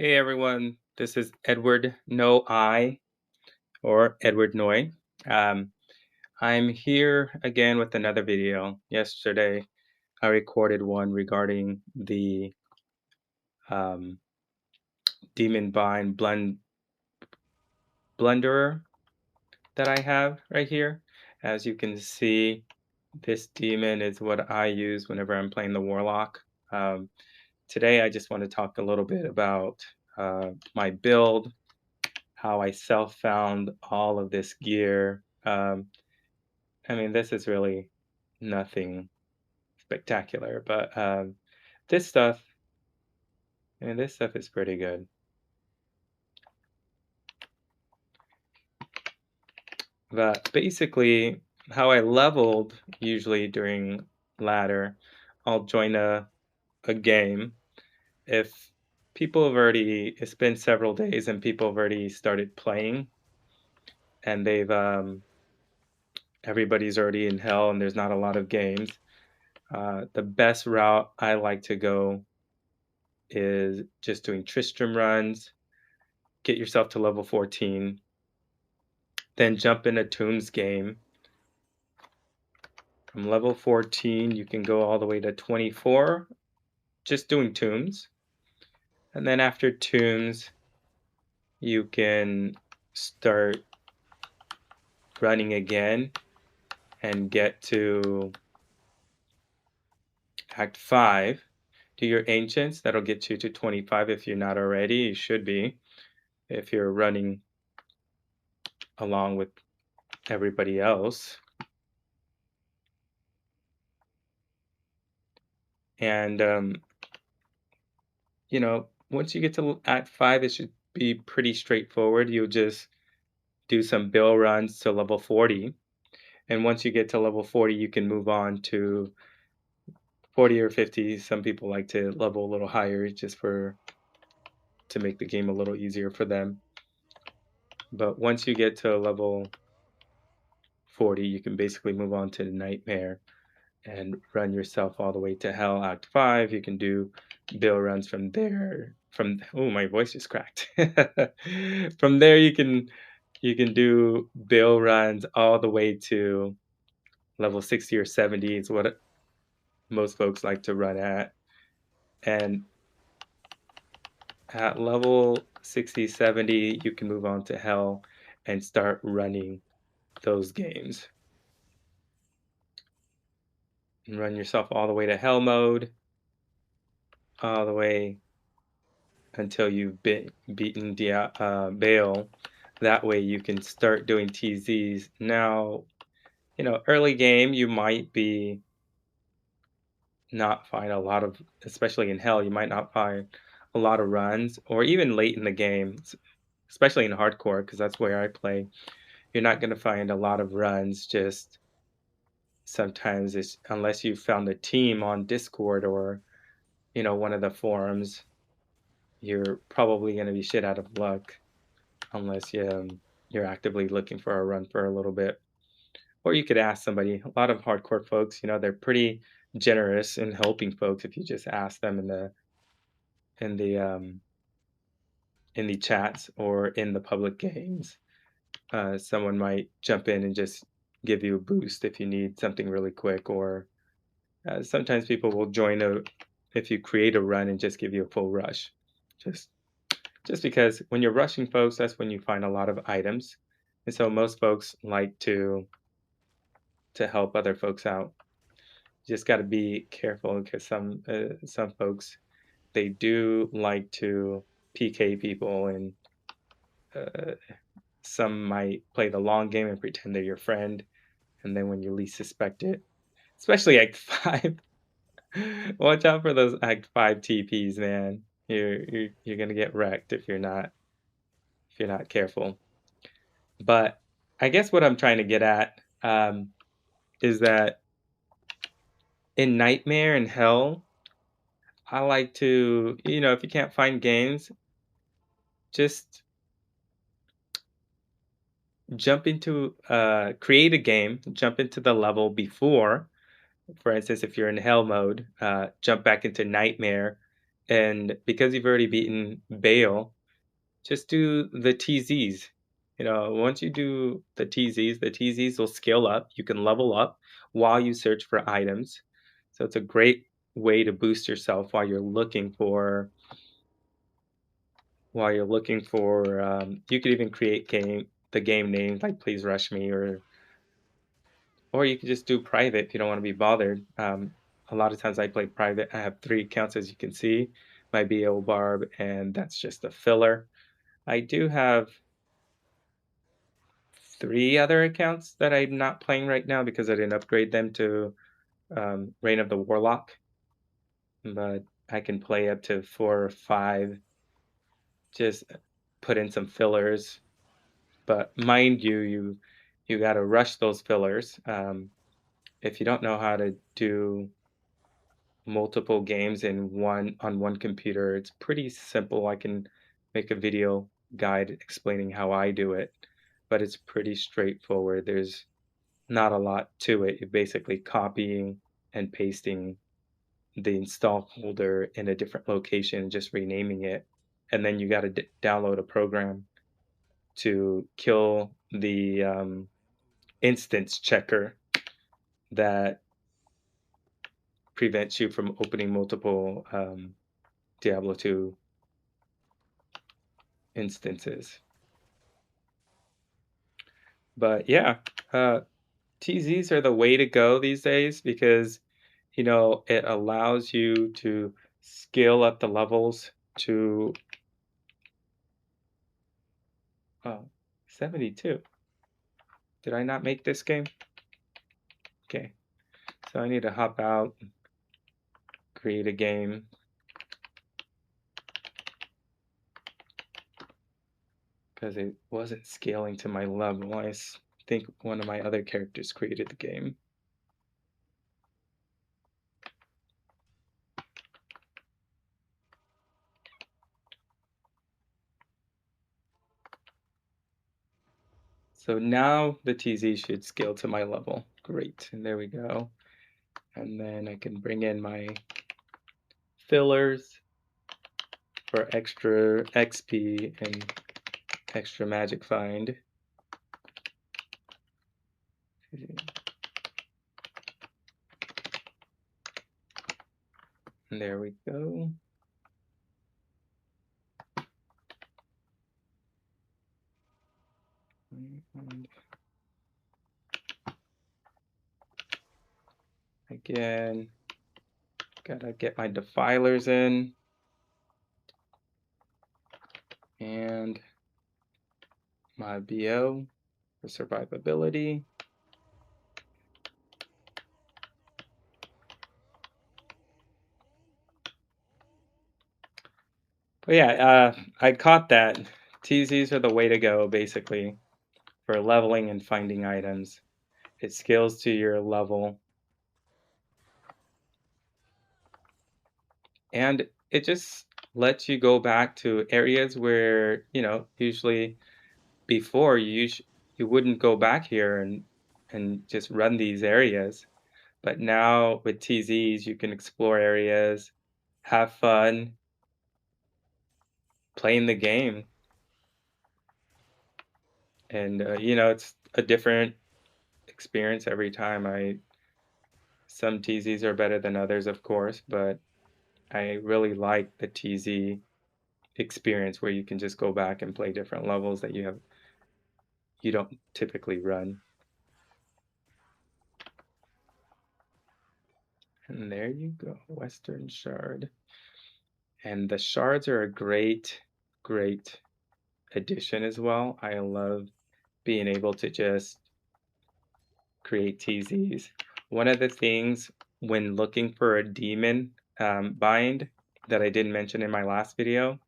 Hey everyone, this is Edward No I or Edward Noy. Um, I'm here again with another video. Yesterday I recorded one regarding the um, Demon Bind Blunderer that I have right here. As you can see, this demon is what I use whenever I'm playing the Warlock. Um, Today I just want to talk a little bit about my build, how I self-found all of this gear. I mean, this is really nothing spectacular, but this stuff, this stuff is pretty good. But basically, how I leveled usually during ladder, I'll join a game. If people have already, it's been several days and people have already started playing and everybody's already in hell and there's not a lot of games. The best route I like to go is just doing Tristram runs, get yourself to level 14, then jump in a Tombs game. From level 14, you can go all the way to 24, just doing Tombs. And then after Tombs, you can start running again and get to Act 5. Do your Ancients, that'll get you to 25 if you're not already. You should be, if you're running along with everybody else. And once you get to Act 5, it should be pretty straightforward. You'll just do some bill runs to level 40. And once you get to level 40, you can move on to 40 or 50. Some people like to level a little higher just to make the game a little easier for them. But once you get to level 40, you can basically move on to the Nightmare and run yourself all the way to Hell. Act 5, you can do bill runs from there. Oh, my voice just cracked. From there, you can do bill runs all the way to level 60 or 70 is what most folks like to run at. And at level 60, 70, you can move on to Hell and start running those games. And run yourself all the way to Hell mode, all the way until you've beaten Baal. That way you can start doing TZs. Now, early game, you might be not find a lot of, especially in Hell, you might not find a lot of runs, or even late in the game, especially in hardcore, because that's where I play. You're not going to find a lot of runs. Just sometimes it's unless you found a team on Discord or one of the forums, you're probably going to be shit out of luck unless you're actively looking for a run for a little bit. Or you could ask somebody. A lot of hardcore folks, they're pretty generous in helping folks if you just ask them in the um, in the chats or in the public games. Someone might jump in and just give you a boost if you need something really quick, or sometimes people will join if you create a run and just give you a full rush. Just because when you're rushing folks, that's when you find a lot of items. And so most folks like to help other folks out. You just got to be careful because some folks, they do like to PK people, and uh, some might play the long game and pretend they're your friend, and then when you least suspect it, especially Act 5, watch out for those Act 5 TPs, man. You're gonna get wrecked if you're not careful. But I guess what I'm trying to get at is that in Nightmare and Hell, I like to, if you can't find games, just create a game, jump into the level before. For instance, if you're in Hell mode, jump back into Nightmare And because you've already beaten Bale, just do the TZs. Once you do the TZs will scale up. You can level up while you search for items. So it's a great way to boost yourself while you're looking for. You could even create the game names like "Please Rush Me" or you could just do private if you don't want to be bothered. A lot of times I play private. I have 3 accounts, as you can see, my BO Barb, and that's just a filler. I do have 3 other accounts that I'm not playing right now because I didn't upgrade them to Reign of the Warlock, but I can play up to 4 or 5. Just put in some fillers, but mind you, you got to rush those fillers. If you don't know how to do multiple games in one computer, it's pretty simple. I can make a video guide explaining how I do it, but it's pretty straightforward. There's not a lot to it. You're basically copying and pasting the install folder in a different location, just renaming it. And then you got to download a program to kill the instance checker that prevents you from opening multiple Diablo 2 instances. But yeah, TZs are the way to go these days because it allows you to scale up the levels to 72. Did I not make this game? Okay, so I need to hop out, create a game. Because it wasn't scaling to my level. I think one of my other characters created the game. So now the TZ should scale to my level. Great, and there we go. And then I can bring in my fillers for extra XP and extra magic find. And there we go. And again, gotta get my defilers in. And my BO for survivability. But yeah, I caught that. TZs are the way to go, basically, for leveling and finding items. It scales to your level. And it just lets you go back to areas where, usually before you wouldn't go back here and just run these areas. But now with TZs, you can explore areas, have fun, playing the game. And it's a different experience every time. Some TZs are better than others, of course, but I really like the TZ experience where you can just go back and play different levels that you don't typically run. And there you go, Western Shard. And the shards are a great, great addition as well. I love being able to just create TZs. One of the things when looking for a demon bind that I didn't mention in my last video,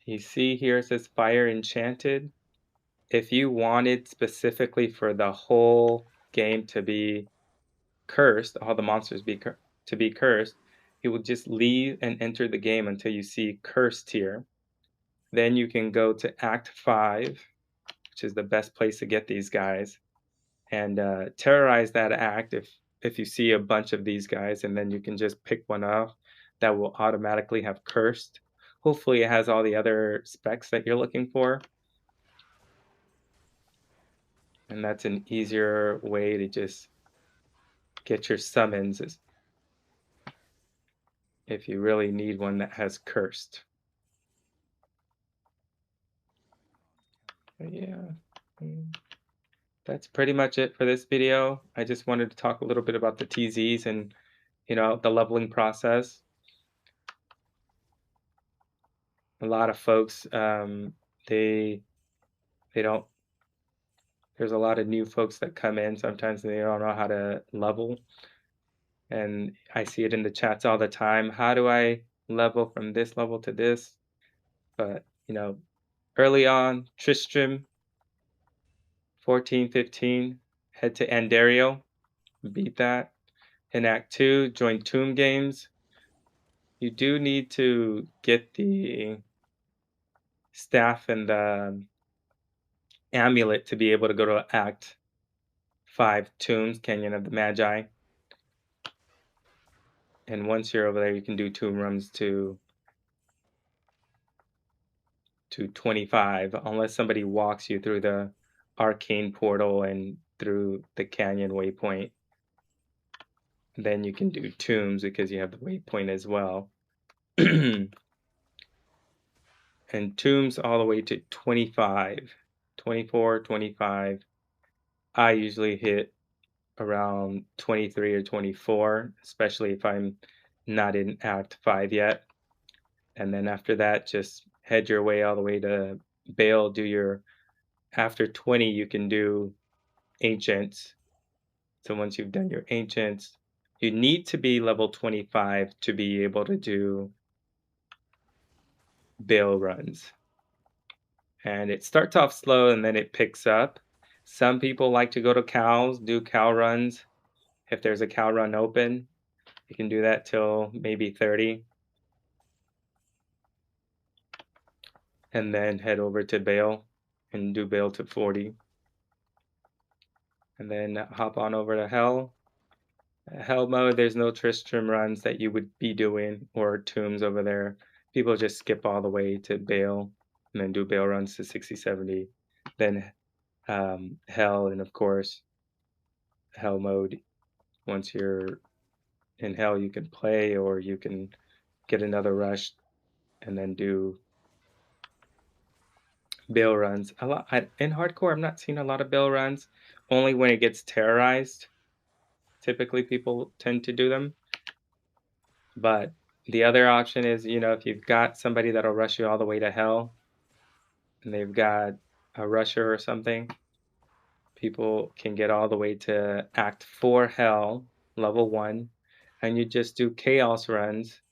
you see here it says Fire Enchanted. If you wanted specifically for the whole game to be cursed, all the monsters to be cursed, you will just leave and enter the game until you see cursed here. Then you can go to Act 5, which is the best place to get these guys, and terrorize that act if you see a bunch of these guys, and then you can just pick one off that will automatically have cursed. Hopefully it has all the other specs that you're looking for. And that's an easier way to just get your summons if you really need one that has cursed. But yeah, that's pretty much it for this video. I just wanted to talk a little bit about the TZs and the leveling process. A lot of folks, they don't. There's a lot of new folks that come in. Sometimes they don't know how to level, and I see it in the chats all the time. How do I level from this level to this? But early on, Tristram, 14, 15, head to Andario, beat that. In Act 2, join Tomb Games. You do need to get the staff and the amulet to be able to go to Act 5 Tombs, Canyon of the Magi. And once you're over there, you can do tomb runs to 25, unless somebody walks you through the arcane portal and through the canyon waypoint. Then you can do tombs because you have the waypoint as well. And tombs all the way to 25, 24, 25. I usually hit around 23 or 24, especially if I'm not in Act 5 yet. And then after that, just head your way all the way to Bale. After 20, you can do Ancients. So once you've done your Ancients, you need to be level 25 to be able to do Bale runs. And it starts off slow and then it picks up. Some people like to go to cows, do cow runs. If there's a cow run open, you can do that till maybe 30. And then head over to Bale and do Bale to 40. And then hop on over to Hell. Hell mode, there's no Tristram runs that you would be doing or tombs over there. People just skip all the way to Bale and then do Bale runs to 60, 70. Then Hell, and of course, Hell mode. Once you're in Hell, you can play or you can get another rush and then do Bale runs. In hardcore, I'm not seeing a lot of Bale runs. Only when it gets terrorized. Typically, people tend to do them. But the other option is, if you've got somebody that'll rush you all the way to Hell, and they've got a rusher or something, people can get all the way to Act 4 Hell, level 1, and you just do Chaos runs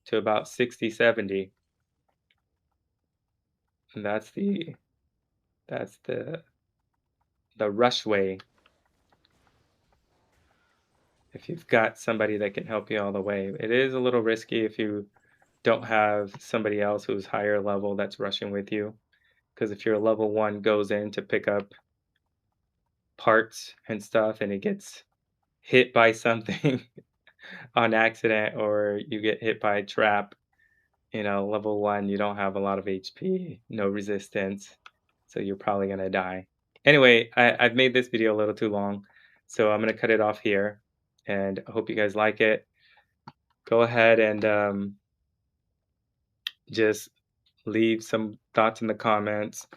to about 60, 70. And that's the rush way. If you've got somebody that can help you all the way. It is a little risky if you don't have somebody else who's higher level that's rushing with you. Because if your level 1 goes in to pick up parts and stuff and it gets hit by something on accident, or you get hit by a trap, level 1, you don't have a lot of HP, no resistance, so you're probably going to die. Anyway, I've made this video a little too long, so I'm going to cut it off here, and I hope you guys like it. Go ahead and just leave some thoughts in the comments.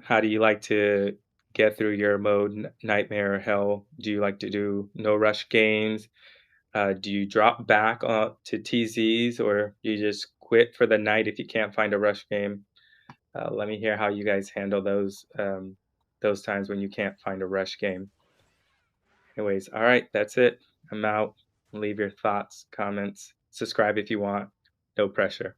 How do you like to get through your mode, Nightmare or Hell? Do you like to do no rush games? Do you drop back to TZs, or you just quit for the night if you can't find a rush game? Let me hear how you guys handle those times when you can't find a rush game. Anyways, all right, that's it. I'm out. Leave your thoughts, comments, subscribe if you want. No pressure.